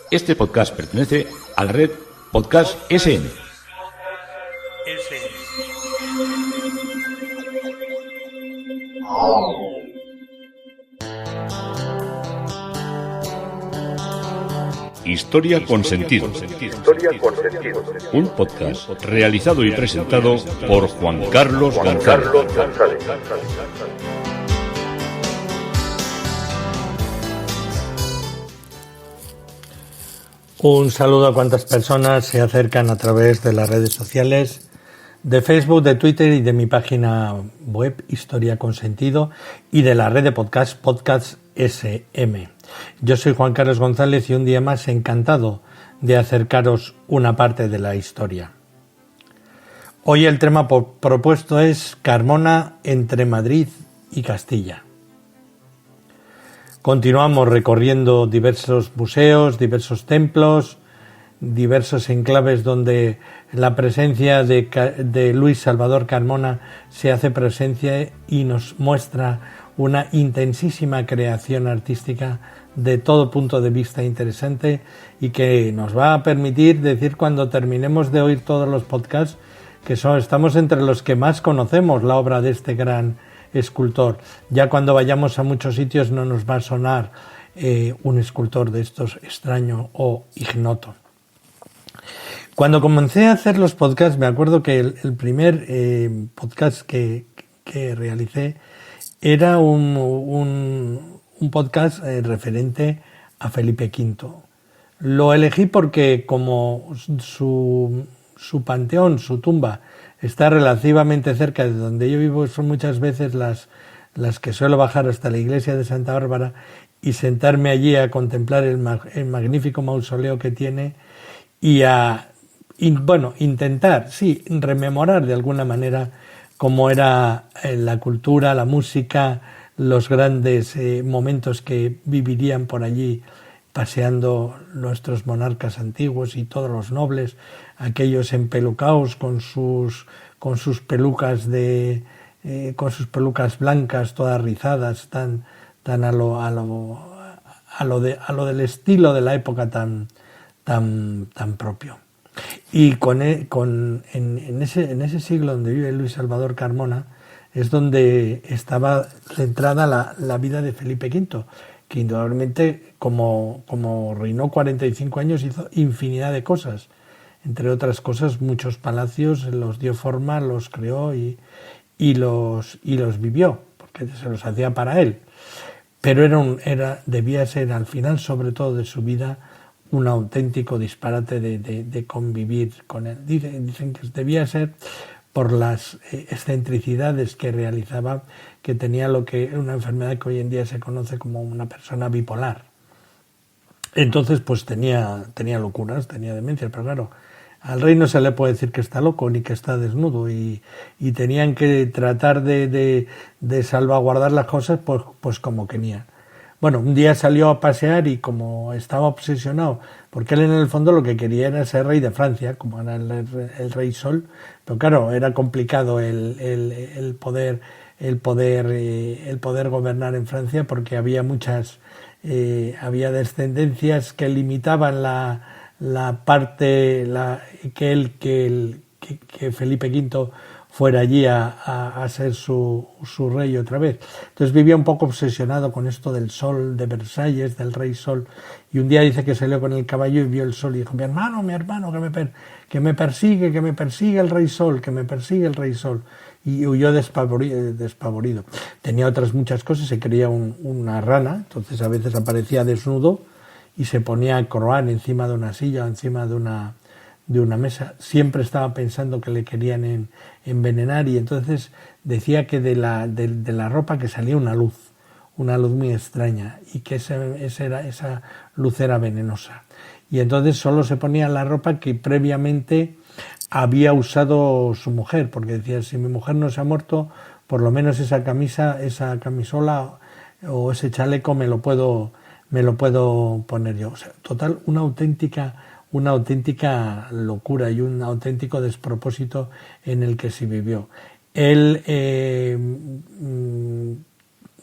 Este podcast pertenece a la red Podcast SN. Historia con sentido. Un podcast realizado y presentado por Juan Carlos González. Un saludo a cuantas personas se acercan a través de las redes sociales, de Facebook, de Twitter y de mi página web Historia con Sentido y de la red de Podcast SM. Yo soy Juan Carlos González y un día más encantado de acercaros una parte de la historia. Hoy el tema propuesto es Carmona entre Madrid y Castilla. Continuamos recorriendo diversos museos, diversos templos, diversos enclaves donde la presencia de Luis Salvador Carmona se hace presencia y nos muestra una intensísima creación artística de todo punto de vista interesante y que nos va a permitir decir cuando terminemos de oír todos los podcasts que estamos entre los que más conocemos la obra de este gran escultor. Ya cuando vayamos a muchos sitios no nos va a sonar un escultor de estos extraño o ignoto. Cuando comencé a hacer los podcasts, me acuerdo que el primer podcast que realicé era un podcast referente a Felipe V. Lo elegí porque como su panteón, su tumba, está relativamente cerca de donde yo vivo, son muchas veces las que suelo bajar hasta la iglesia de Santa Bárbara y sentarme allí a contemplar el magnífico mausoleo que tiene y intentar, rememorar de alguna manera cómo era la cultura, la música, los grandes momentos que vivirían por allí paseando nuestros monarcas antiguos y todos los nobles, aquellos empelucaos con sus pelucas con sus pelucas blancas todas rizadas, tan a lo del estilo de la época tan propio. Y en ese siglo donde vive Luis Salvador Carmona es donde estaba centrada la vida de Felipe V, que indudablemente como reinó 45 años hizo infinidad de cosas, entre otras cosas muchos palacios los dio forma, los creó y los vivió, porque se los hacía para él, pero debía ser al final, sobre todo de su vida, un auténtico disparate de convivir con él. Dicen que debía ser por las excentricidades que realizaba, que tenía una enfermedad que hoy en día se conoce como una persona bipolar. Entonces pues tenía locuras, tenía demencia, pero claro, al rey no se le puede decir que está loco ni que está desnudo y tenían que tratar de salvaguardar las cosas pues como quería. Bueno, un día salió a pasear y como estaba obsesionado, porque él en el fondo lo que quería era ser rey de Francia, como era el rey Sol, pero claro, era complicado el poder gobernar en Francia porque había había descendencias que limitaban la parte que Felipe V fuera allí a ser su rey otra vez. Entonces vivía un poco obsesionado con esto del sol de Versalles, del rey Sol, y un día dice que salió con el caballo y vio el sol y dijo, mi hermano, que me persigue el rey Sol, que me persigue el rey Sol, y huyó despavorido. Tenía otras muchas cosas, se creía una rana, entonces a veces aparecía desnudo y se ponía a croar encima de una silla o encima de una mesa. Siempre estaba pensando que le querían envenenar y entonces decía que de la ropa que salía una luz muy extraña y que esa luz era venenosa. Y entonces solo se ponía la ropa que previamente había usado su mujer, porque decía, si mi mujer no se ha muerto, por lo menos esa camisola o ese chaleco me lo puedo poner yo. O sea, total, una auténtica locura y un auténtico despropósito en el que se vivió. Él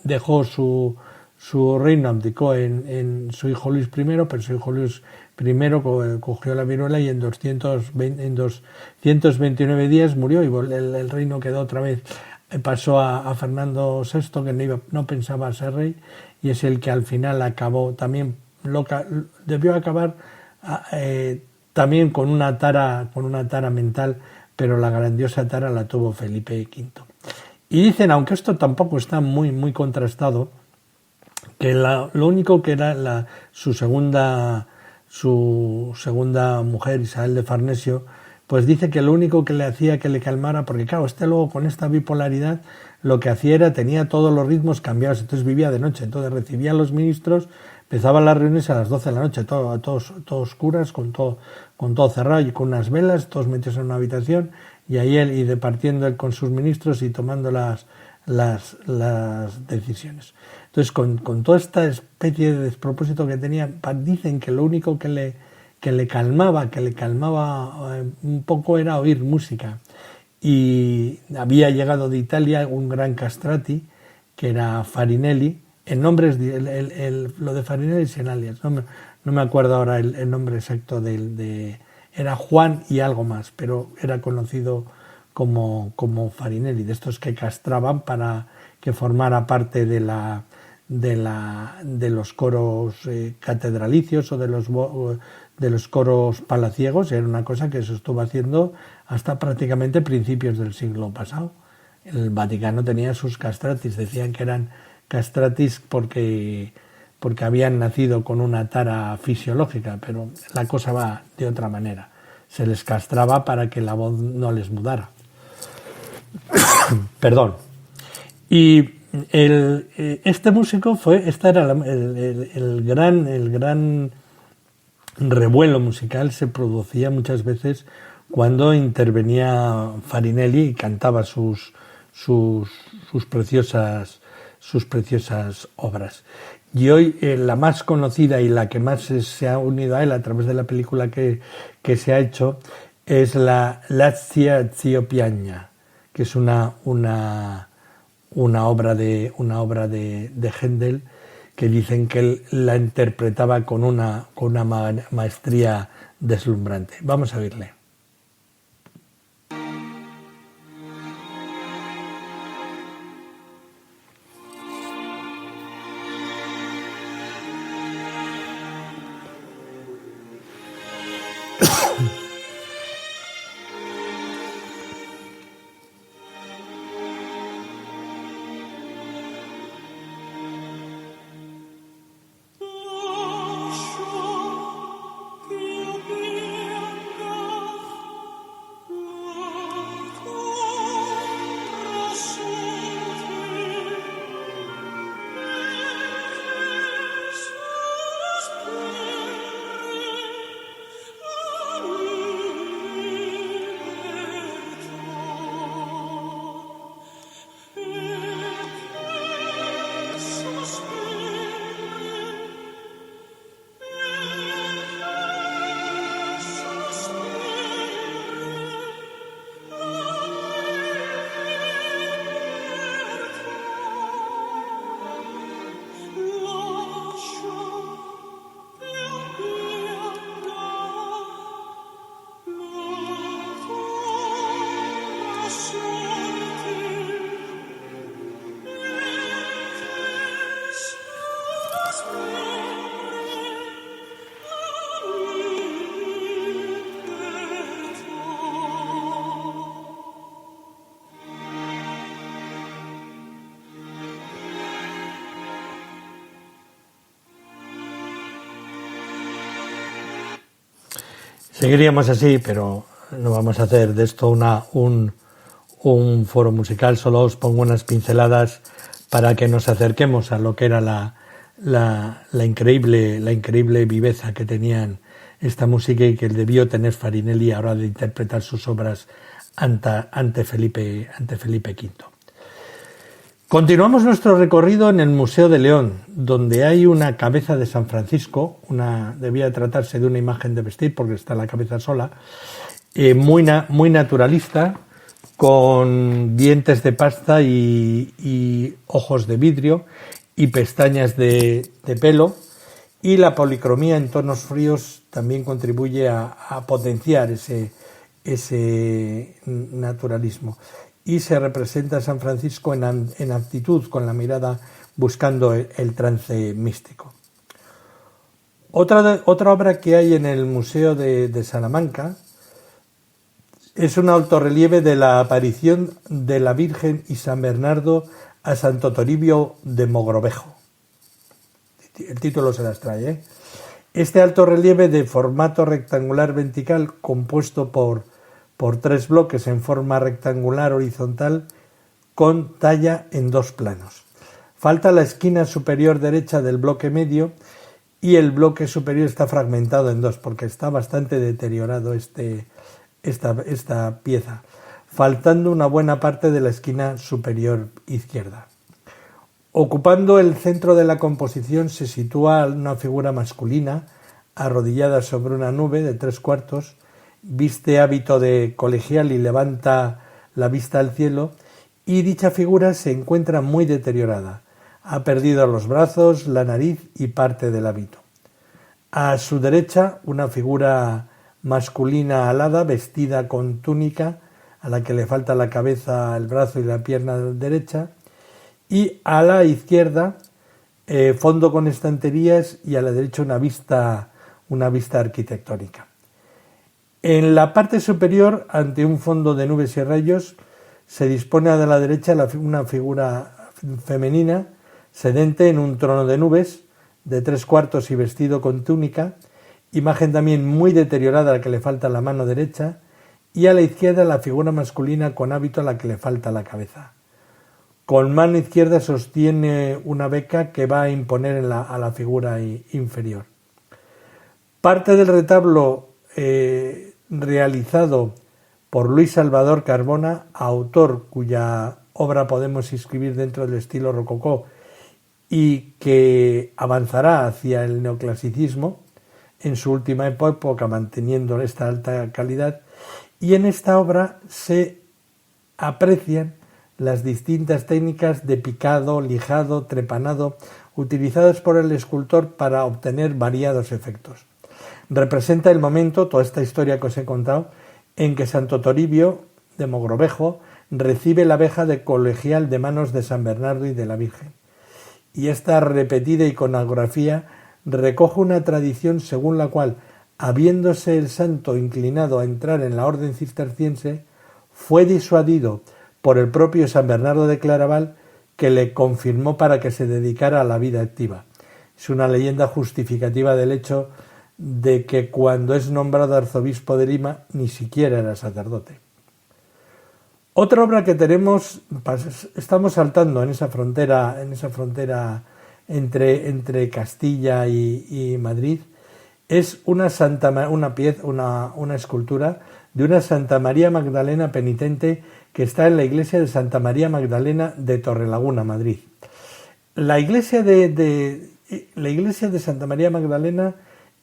dejó su reino abdicó en su hijo Luis I, pero su hijo Luis I cogió la viruela y en 229 días murió, y el reino quedó otra vez, pasó a Fernando VI, que no pensaba ser rey, y es el que al final acabó también, debió acabar también con una tara mental, pero la grandiosa tara la tuvo Felipe V. Y dicen, aunque esto tampoco está muy contrastado, que lo único que era su segunda mujer, Isabel de Farnesio, pues dice que lo único que le hacía que le calmara, porque claro, luego con esta bipolaridad lo que hacía era, tenía todos los ritmos cambiados, entonces vivía de noche, entonces recibía a los ministros, empezaban las reuniones a las 12 de la noche, todos oscuras, con todo cerrado y con unas velas, todos metidos en una habitación, y ahí él, departiendo él con sus ministros y tomando las decisiones. Entonces, con toda esta especie de despropósito que tenía, dicen que lo único que le calmaba un poco era oír música. Y había llegado de Italia un gran castrati, que era Farinelli, en nombres, lo de Farinelli es en alias, no me acuerdo ahora el nombre exacto era Juan y algo más, pero era conocido como Farinelli, de estos que castraban para que formara parte de los coros catedralicios o de los coros palaciegos. Era una cosa que se estuvo haciendo hasta prácticamente principios del siglo pasado. El Vaticano tenía sus castratis, decían que eran castratis porque habían nacido con una tara fisiológica, pero la cosa va de otra manera. Se les castraba para que la voz no les mudara. Perdón. Y este músico era el gran revuelo musical, se producía muchas veces cuando intervenía Farinelli y cantaba sus preciosas obras. Y hoy la más conocida y la que más se ha unido a él a través de la película que se ha hecho es la Lazia Zio Piagna, que es una obra de Händel, que dicen que él la interpretaba con una maestría deslumbrante. Vamos a oírle. Seguiríamos así, pero no vamos a hacer de esto un foro musical. Solo os pongo unas pinceladas para que nos acerquemos a lo que era la increíble viveza que tenían esta música y que debió tener Farinelli a la hora de interpretar sus obras ante Felipe V. Continuamos nuestro recorrido en el Museo de León, donde hay una cabeza de San Francisco, debía tratarse de una imagen de vestir porque está la cabeza sola, muy naturalista, con dientes de pasta y ojos de vidrio, y pestañas de pelo, y la policromía en tonos fríos también contribuye a potenciar ese naturalismo. Y se representa a San Francisco en actitud, con la mirada buscando el trance místico. Otra obra que hay en el Museo de Salamanca es un altorrelieve de la aparición de la Virgen y San Bernardo a Santo Toribio de Mogrovejo. El título se las trae, ¿eh? Este altorrelieve de formato rectangular vertical, compuesto por 3 bloques en forma rectangular horizontal con talla en 2 planos. Falta la esquina superior derecha del bloque medio y el bloque superior está fragmentado en 2 porque está bastante deteriorado esta pieza, faltando una buena parte de la esquina superior izquierda. Ocupando el centro de la composición se sitúa una figura masculina arrodillada sobre una nube de 3/4, viste hábito de colegial y levanta la vista al cielo, y dicha figura se encuentra muy deteriorada. Ha perdido los brazos, la nariz y parte del hábito. A su derecha, una figura masculina alada, vestida con túnica, a la que le falta la cabeza, el brazo y la pierna derecha, y a la izquierda, fondo con estanterías, y a la derecha una vista arquitectónica. En la parte superior, ante un fondo de nubes y rayos, se dispone a la derecha una figura femenina, sedente en un trono de nubes, de 3/4 y vestido con túnica, imagen también muy deteriorada a la que le falta la mano derecha, y a la izquierda la figura masculina con hábito a la que le falta la cabeza. Con mano izquierda sostiene una beca que va a imponer a la figura inferior. Parte del retablo realizado por Luis Salvador Carbona, autor cuya obra podemos inscribir dentro del estilo rococó y que avanzará hacia el neoclasicismo en su última época, manteniendo esta alta calidad, y en esta obra se aprecian las distintas técnicas de picado, lijado, trepanado, utilizadas por el escultor para obtener variados efectos. Representa el momento, toda esta historia que os he contado, en que Santo Toribio de Mogrovejo recibe la abeja de colegial de manos de San Bernardo y de la Virgen. Y esta repetida iconografía recoge una tradición según la cual, habiéndose el santo inclinado a entrar en la orden cisterciense, fue disuadido por el propio San Bernardo de Claraval, que le confirmó para que se dedicara a la vida activa. Es una leyenda justificativa del hecho de que cuando es nombrado arzobispo de Lima ni siquiera era sacerdote. Otra obra que tenemos, estamos saltando en esa frontera entre Castilla y Madrid, es una escultura de una Santa María Magdalena penitente que está en la iglesia de Santa María Magdalena de Torrelaguna, Madrid. La iglesia de Santa María Magdalena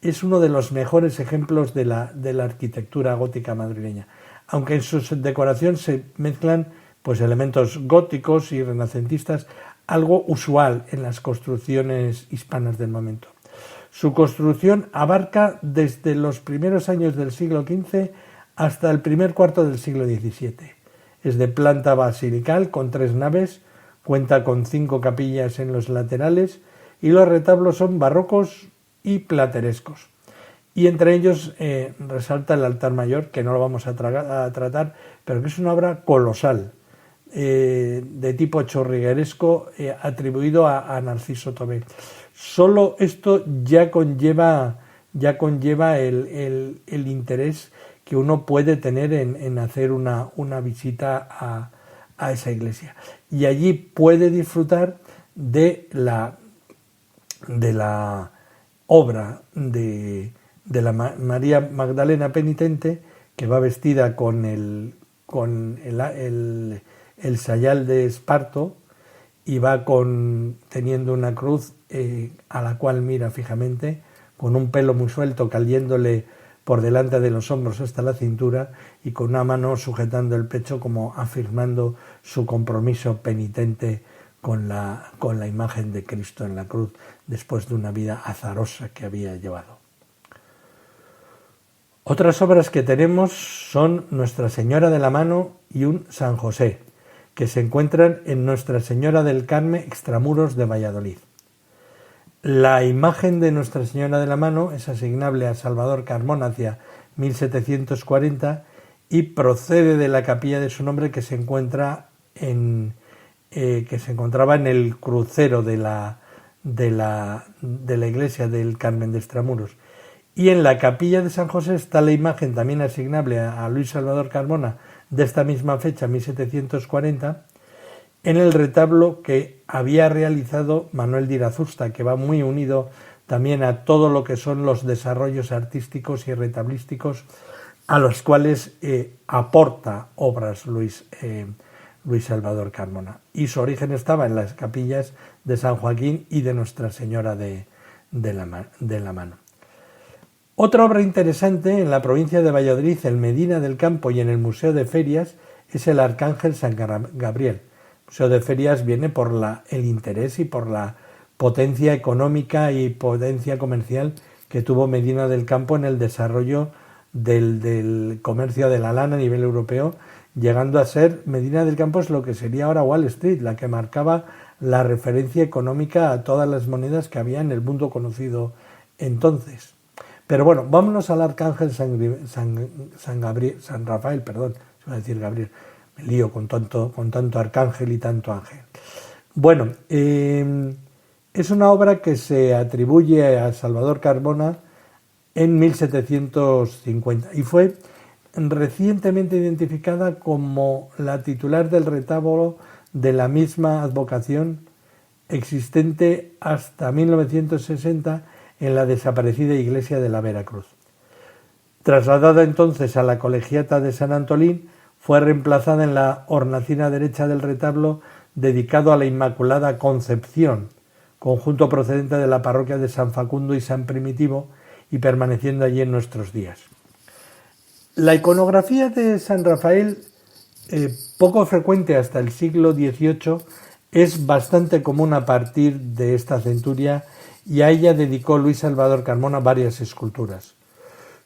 es uno de los mejores ejemplos de la arquitectura gótica madrileña, aunque en su decoración se mezclan pues elementos góticos y renacentistas, algo usual en las construcciones hispanas del momento. Su construcción abarca desde los primeros años del siglo XV hasta el primer cuarto del siglo XVII. Es de planta basilical con 3 naves, cuenta con 5 capillas en los laterales y los retablos son barrocos y platerescos. Y entre ellos resalta el altar mayor, que no lo vamos a tratar, pero que es una obra colosal, de tipo chorrigueresco, atribuido a Narciso Tomé. Solo esto ya conlleva el interés que uno puede tener en hacer una visita a esa iglesia. Y allí puede disfrutar de la obra de la María Magdalena penitente, que va vestida con el sayal de esparto y va teniendo una cruz a la cual mira fijamente, con un pelo muy suelto cayéndole por delante de los hombros hasta la cintura y con una mano sujetando el pecho como afirmando su compromiso penitente con la imagen de Cristo en la cruz después de una vida azarosa que había llevado. Otras obras que tenemos son Nuestra Señora de la Mano y un San José, que se encuentran en Nuestra Señora del Carmen, extramuros de Valladolid. La imagen de Nuestra Señora de la Mano es asignable a Salvador Carmona hacia 1740 y procede de la capilla de su nombre que se encontraba en el crucero de la iglesia del Carmen de Extramuros. Y en la capilla de San José está la imagen también asignable a Luis Salvador Carmona de esta misma fecha, 1740, en el retablo que había realizado Manuel de Irazusta, que va muy unido también a todo lo que son los desarrollos artísticos y retablísticos a los cuales aporta obras Luis Salvador Carmona. Y su origen estaba en las capillas de San Joaquín y de Nuestra Señora de la Mano. Otra obra interesante en la provincia de Valladolid, en Medina del Campo y en el Museo de Ferias, es el Arcángel San Gabriel. El Museo de Ferias viene por el interés y por la potencia económica y potencia comercial que tuvo Medina del Campo en el desarrollo del comercio de la lana a nivel europeo, llegando a ser Medina del Campo es lo que sería ahora Wall Street, la que marcaba la referencia económica a todas las monedas que había en el mundo conocido entonces. Pero bueno, vámonos al Arcángel San Rafael, iba a decir Gabriel, me lío con tanto arcángel y tanto ángel. Bueno, es una obra que se atribuye a Salvador Carmona en 1750 y fue recientemente identificada como la titular del retablo de la misma advocación existente hasta 1960 en la desaparecida iglesia de la Veracruz. Trasladada entonces a la colegiata de San Antolín, fue reemplazada en la hornacina derecha del retablo dedicado a la Inmaculada Concepción, conjunto procedente de la parroquia de San Facundo y San Primitivo y permaneciendo allí en nuestros días. La iconografía de San Rafael, poco frecuente hasta el siglo XVIII, es bastante común a partir de esta centuria y a ella dedicó Luis Salvador Carmona varias esculturas.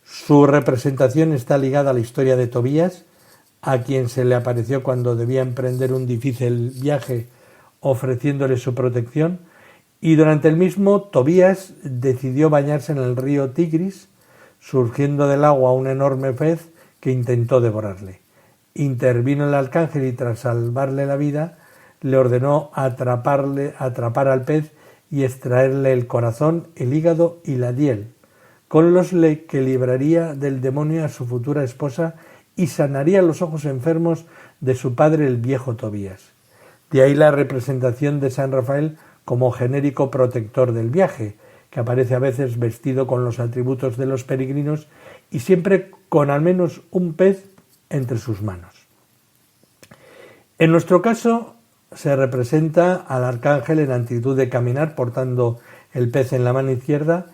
Su representación está ligada a la historia de Tobías, a quien se le apareció cuando debía emprender un difícil viaje ofreciéndole su protección, y durante el mismo Tobías decidió bañarse en el río Tigris, surgiendo del agua un enorme pez que intentó devorarle. Intervino el arcángel y tras salvarle la vida le ordenó atrapar al pez y extraerle el corazón, el hígado y la hiel, con los que libraría del demonio a su futura esposa y sanaría los ojos enfermos de su padre el viejo Tobías. De ahí la representación de San Rafael como genérico protector del viaje, que aparece a veces vestido con los atributos de los peregrinos y siempre con al menos un pez entre sus manos. En nuestro caso se representa al arcángel en actitud de caminar portando el pez en la mano izquierda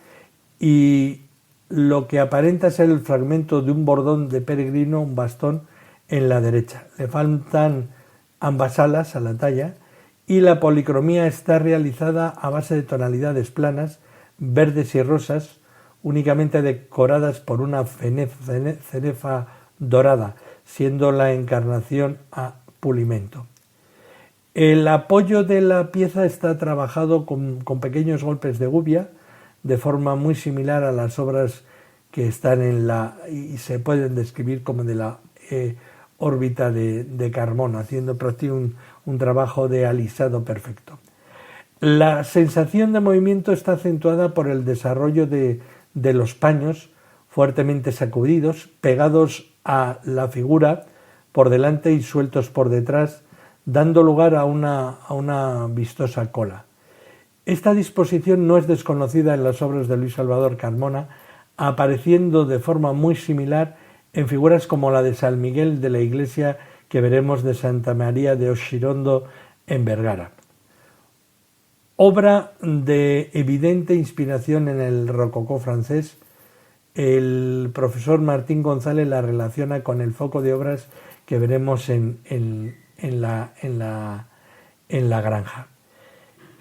y lo que aparenta ser el fragmento de un bordón de peregrino, un bastón, en la derecha. Le faltan ambas alas a la talla y la policromía está realizada a base de tonalidades planas, verdes y rosas, únicamente decoradas por una cenefa dorada, siendo la encarnación a pulimento. El apoyo de la pieza está trabajado con pequeños golpes de gubia, de forma muy similar a las obras que están y se pueden describir como de la órbita de Carmona, haciendo prácticamente un trabajo de alisado perfecto. La sensación de movimiento está acentuada por el desarrollo de los paños fuertemente sacudidos, pegados a la figura por delante y sueltos por detrás, dando lugar a una vistosa cola. Esta disposición no es desconocida en las obras de Luis Salvador Carmona, apareciendo de forma muy similar en figuras como la de San Miguel de la iglesia que veremos de Santa María de Osxirondo en Vergara. Obra de evidente inspiración en el rococó francés, el profesor Martín González la relaciona con el foco de obras que veremos en en la granja.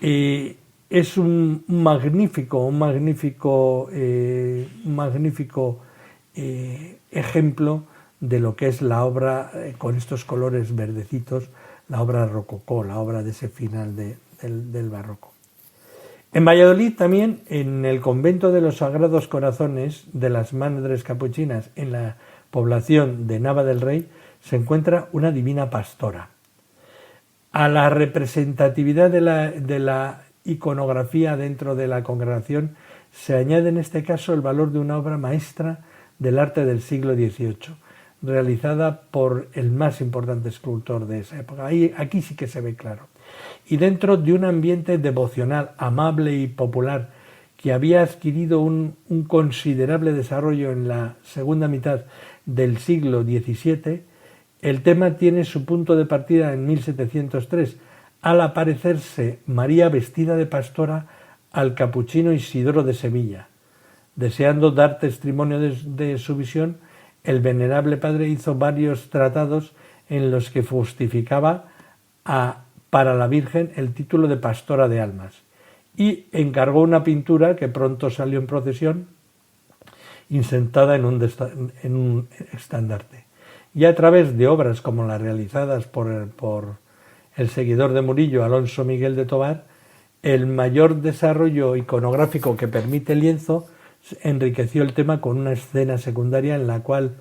Es un magnífico ejemplo de lo que es la obra con estos colores verdecitos, la obra rococó, la obra de ese final del barroco. En Valladolid también, en el convento de los Sagrados Corazones de las Madres Capuchinas, en la población de Nava del Rey, se encuentra una divina pastora. A la representatividad de la iconografía dentro de la congregación se añade en este caso el valor de una obra maestra del arte del siglo XVIII, realizada por el más importante escultor de esa época. Aquí sí que se ve claro. Y dentro de un ambiente devocional, amable y popular, que había adquirido un considerable desarrollo en la segunda mitad del siglo XVII, el tema tiene su punto de partida en 1703, al aparecerse María vestida de pastora al capuchino Isidoro de Sevilla. Deseando dar testimonio de su visión, el venerable padre hizo varios tratados en los que justificaba para la Virgen el título de pastora de almas, y encargó una pintura que pronto salió en procesión, insertada en un estandarte. Y a través de obras como las realizadas por el seguidor de Murillo, Alonso Miguel de Tovar, el mayor desarrollo iconográfico que permite el lienzo enriqueció el tema con una escena secundaria en la cual,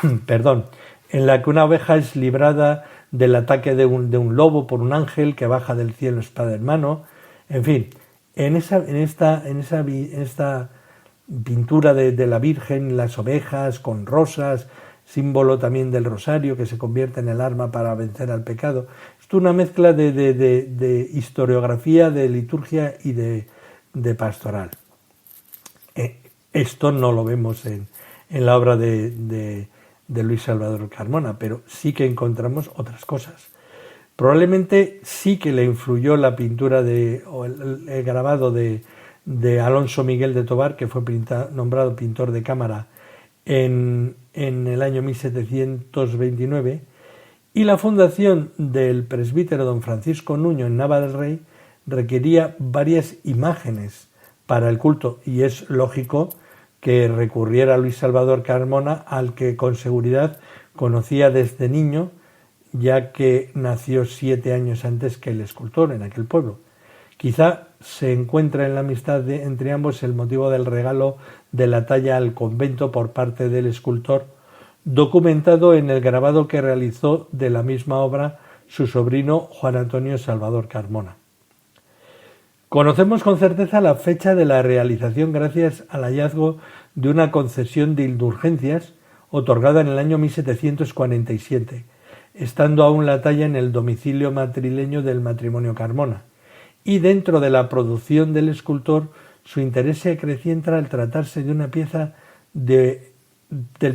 en la que una oveja es librada del ataque de un lobo por un ángel que baja del cielo espada en mano. En fin, en esta pintura de la Virgen, las ovejas con rosas, símbolo también del rosario que se convierte en el arma para vencer al pecado. Esto es una mezcla de historiografía, de liturgia y de pastoral. Esto no lo vemos en la obra de Luis Salvador Carmona, pero sí que encontramos otras cosas. Probablemente sí que le influyó la pintura o el grabado de Alonso Miguel de Tovar, que fue nombrado pintor de cámara en el año 1729, y la fundación del presbítero don Francisco Nuño en Nava del Rey requería varias imágenes para el culto, y es lógico que recurriera a Luis Salvador Carmona, al que con seguridad conocía desde niño, ya que nació 7 años antes que el escultor en aquel pueblo. Quizá se encuentra en la amistad entre ambos el motivo del regalo de la talla al convento por parte del escultor, documentado en el grabado que realizó de la misma obra su sobrino Juan Antonio Salvador Carmona. Conocemos con certeza la fecha de la realización gracias al hallazgo de una concesión de indulgencias otorgada en el año 1747, estando aún la talla en el domicilio madrileño del matrimonio Carmona. Y dentro de la producción del escultor, su interés se acrecienta al tratarse de una pieza del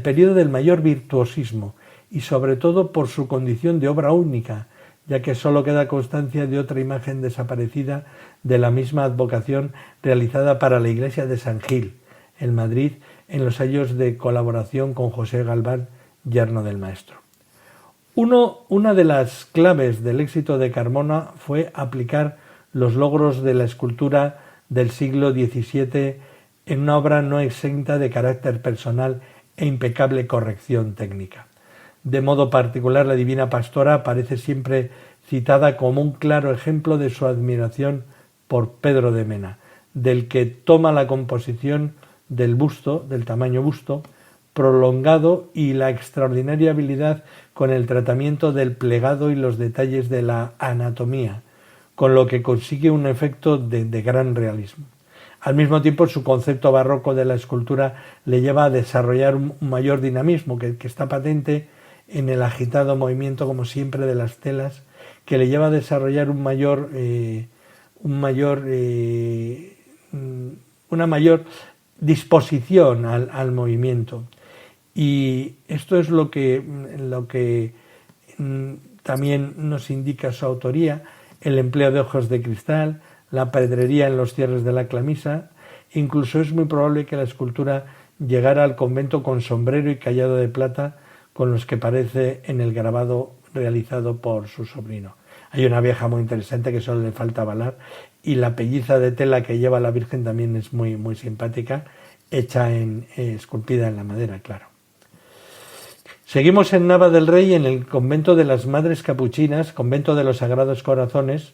periodo del mayor virtuosismo y sobre todo por su condición de obra única, ya que sólo queda constancia de otra imagen desaparecida de la misma advocación realizada para la iglesia de San Gil, en Madrid, en los años de colaboración con José Galván, yerno del maestro. Una de las claves del éxito de Carmona fue aplicar los logros de la escultura del siglo XVII en una obra no exenta de carácter personal e impecable corrección técnica. De modo particular, la Divina Pastora aparece siempre citada como un claro ejemplo de su admiración por Pedro de Mena, del que toma la composición del busto, del tamaño busto, prolongado y la extraordinaria habilidad con el tratamiento del plegado y los detalles de la anatomía, con lo que consigue un efecto de gran realismo. Al mismo tiempo, su concepto barroco de la escultura le lleva a desarrollar un mayor dinamismo que está patente en el agitado movimiento, como siempre, de las telas, que le lleva a desarrollar una mayor disposición al movimiento. Y esto es lo que también nos indica su autoría: el empleo de ojos de cristal, la pedrería en los cierres de la camisa. Incluso es muy probable que la escultura llegara al convento con sombrero y cayado de plata, con los que parece en el grabado realizado por su sobrino. Hay una vieja muy interesante que solo le falta balar, y la pelliza de tela que lleva la Virgen también es muy, muy simpática, hecha esculpida en la madera, claro. Seguimos en Nava del Rey, en el convento de las Madres Capuchinas, convento de los Sagrados Corazones,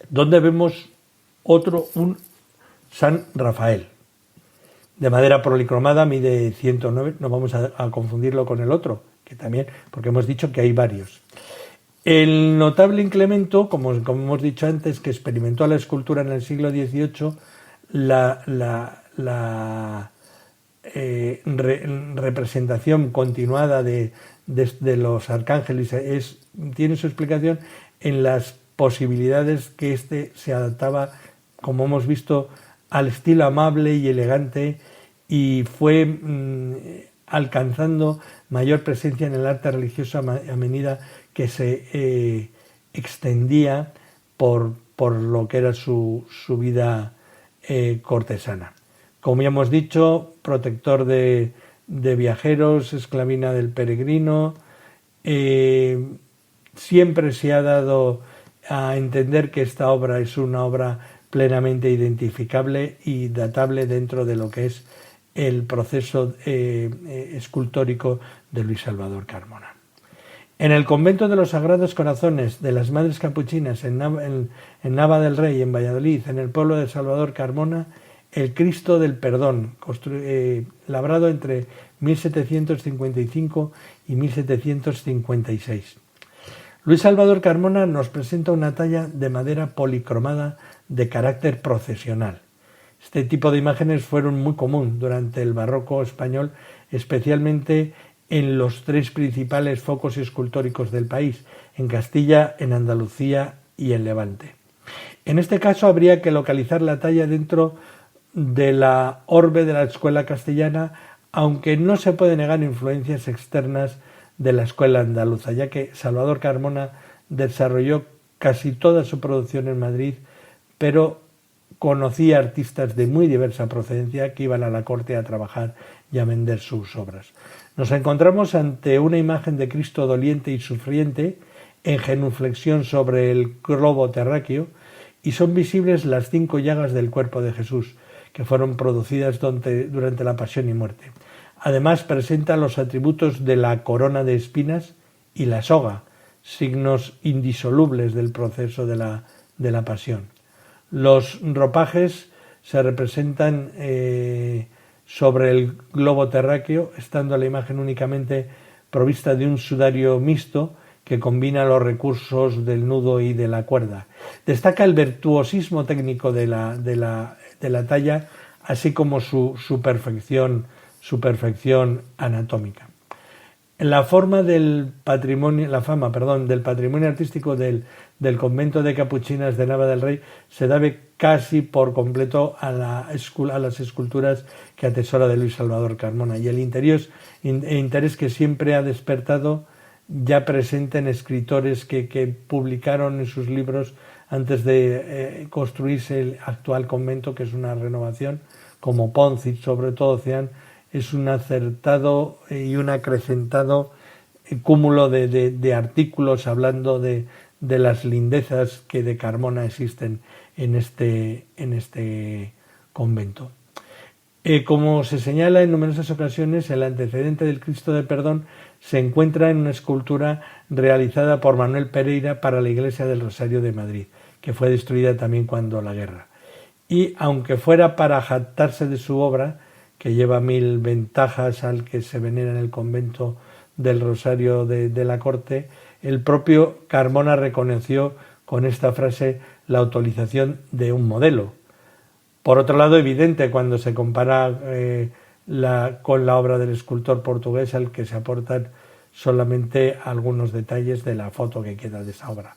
donde vemos un San Rafael, de madera policromada, mide 109, no vamos a confundirlo con el otro, que también, porque hemos dicho que hay varios. El notable incremento, como hemos dicho antes, que experimentó la escultura en el siglo XVIII, la representación continuada de los arcángeles tiene su explicación en las posibilidades que se adaptaba, como hemos visto, al estilo amable y elegante, y fue alcanzando mayor presencia en el arte religioso a medida que se extendía por lo que era su vida cortesana. Como ya hemos dicho, protector de viajeros, esclavina del peregrino, siempre se ha dado a entender que esta obra es una obra plenamente identificable y datable dentro de lo que es el proceso escultórico de Luis Salvador Carmona. En el convento de los Sagrados Corazones de las Madres Capuchinas en Nava del Rey, en Valladolid, en el pueblo de Salvador Carmona, el Cristo del Perdón, labrado entre 1755 y 1756. Luis Salvador Carmona nos presenta una talla de madera policromada de carácter procesional. Este tipo de imágenes fueron muy común durante el barroco español, especialmente en los tres principales focos escultóricos del país, en Castilla, en Andalucía y en Levante. En este caso habría que localizar la talla dentro de la orbe de la escuela castellana, aunque no se puede negar influencias externas de la escuela andaluza, ya que Salvador Carmona desarrolló casi toda su producción en Madrid, pero conocía artistas de muy diversa procedencia que iban a la corte a trabajar y a vender sus obras. Nos encontramos ante una imagen de Cristo doliente y sufriente en genuflexión sobre el globo terráqueo, y son visibles las 5 llagas del cuerpo de Jesús, que fueron producidas durante la pasión y muerte. Además presenta los atributos de la corona de espinas y la soga, signos indisolubles del proceso de la pasión. Los ropajes se representan sobre el globo terráqueo, estando la imagen únicamente provista de un sudario mixto que combina los recursos del nudo y de la cuerda. Destaca el virtuosismo técnico de la talla, así como su perfección anatómica. La fama del patrimonio artístico del convento de Capuchinas de Nava del Rey se debe casi por completo a las esculturas que atesora de Luis Salvador Carmona, y el interés que siempre ha despertado, ya presente en escritores que publicaron en sus libros antes de construirse el actual convento, que es una renovación, como Pons y sobre todo Ceán. Es un acertado y un acrecentado cúmulo de artículos hablando de las lindezas que de Carmona existen en este convento. Como se señala en numerosas ocasiones, el antecedente del Cristo de Perdón se encuentra en una escultura realizada por Manuel Pereira para la Iglesia del Rosario de Madrid, que fue destruida también cuando la guerra. Y aunque fuera para jactarse de su obra, que lleva 1000 ventajas al que se venera en el convento del Rosario de la Corte, el propio Carmona reconoció con esta frase la utilización de un modelo. Por otro lado, evidente cuando se compara con la obra del escultor portugués, al que se aportan solamente algunos detalles de la foto que queda de esa obra.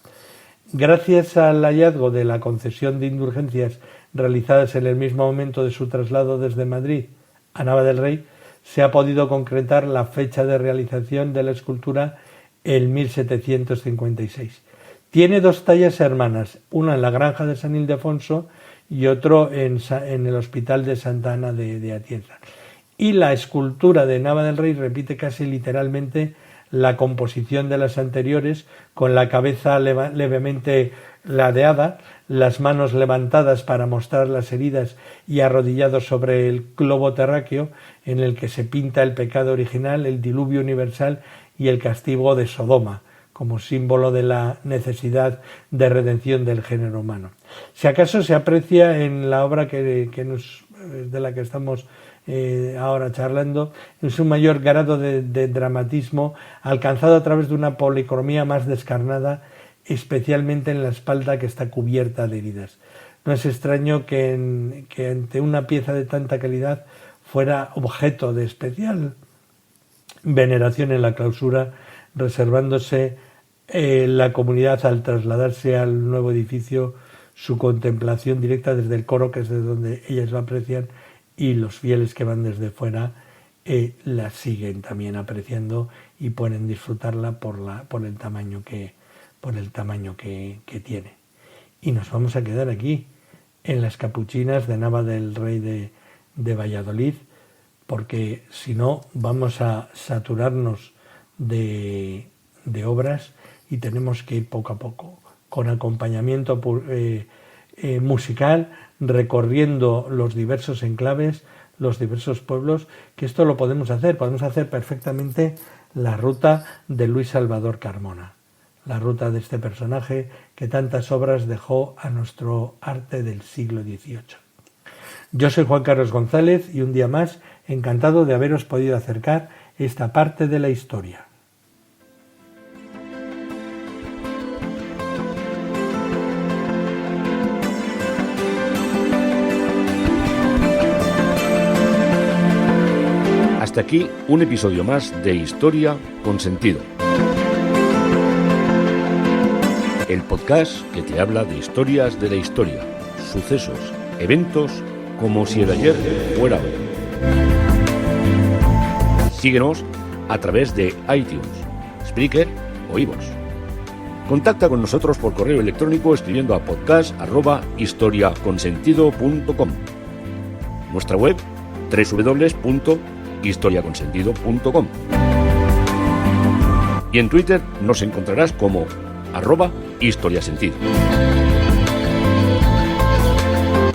Gracias al hallazgo de la concesión de indulgencias realizadas en el mismo momento de su traslado desde Madrid a Nava del Rey, se ha podido concretar la fecha de realización de la escultura en 1756. Tiene 2 tallas hermanas, una en la granja de San Ildefonso y otro en el hospital de Santa Ana de Atienza. Y la escultura de Nava del Rey repite casi literalmente la composición de las anteriores, con la cabeza levemente ladeada, las manos levantadas para mostrar las heridas y arrodillados sobre el globo terráqueo en el que se pinta el pecado original, el diluvio universal y el castigo de Sodoma, como símbolo de la necesidad de redención del género humano. Si acaso se aprecia en la obra de la que estamos ahora charlando, es un mayor grado de dramatismo alcanzado a través de una policromía más descarnada, especialmente en la espalda que está cubierta de heridas. No es extraño que ante una pieza de tanta calidad fuera objeto de especial veneración en la clausura, reservándose la comunidad al trasladarse al nuevo edificio su contemplación directa desde el coro, que es de donde ellas lo aprecian, y los fieles que van desde fuera la siguen también apreciando y pueden disfrutarla por el tamaño que tiene. Y nos vamos a quedar aquí en las capuchinas de Nava del Rey de Valladolid, porque si no vamos a saturarnos de obras y tenemos que ir poco a poco, con acompañamiento musical, recorriendo los diversos enclaves, los diversos pueblos, que esto lo podemos hacer perfectamente la ruta de Luis Salvador Carmona, la ruta de este personaje que tantas obras dejó a nuestro arte del siglo XVIII. Yo soy Juan Carlos González y un día más encantado de haberos podido acercar esta parte de la historia. Hasta aquí un episodio más de Historia con Sentido. El podcast que te habla de historias de la historia, sucesos, eventos, como si el ayer fuera hoy. Síguenos a través de iTunes, Spreaker o iVoox. Contacta con nosotros por correo electrónico escribiendo a podcast@historiaconsentido.com. Nuestra web www.historiaconsentido.com. Y en Twitter nos encontrarás como @historiasentido.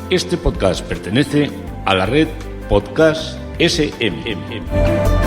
Este podcast pertenece a la red Podcast SMM.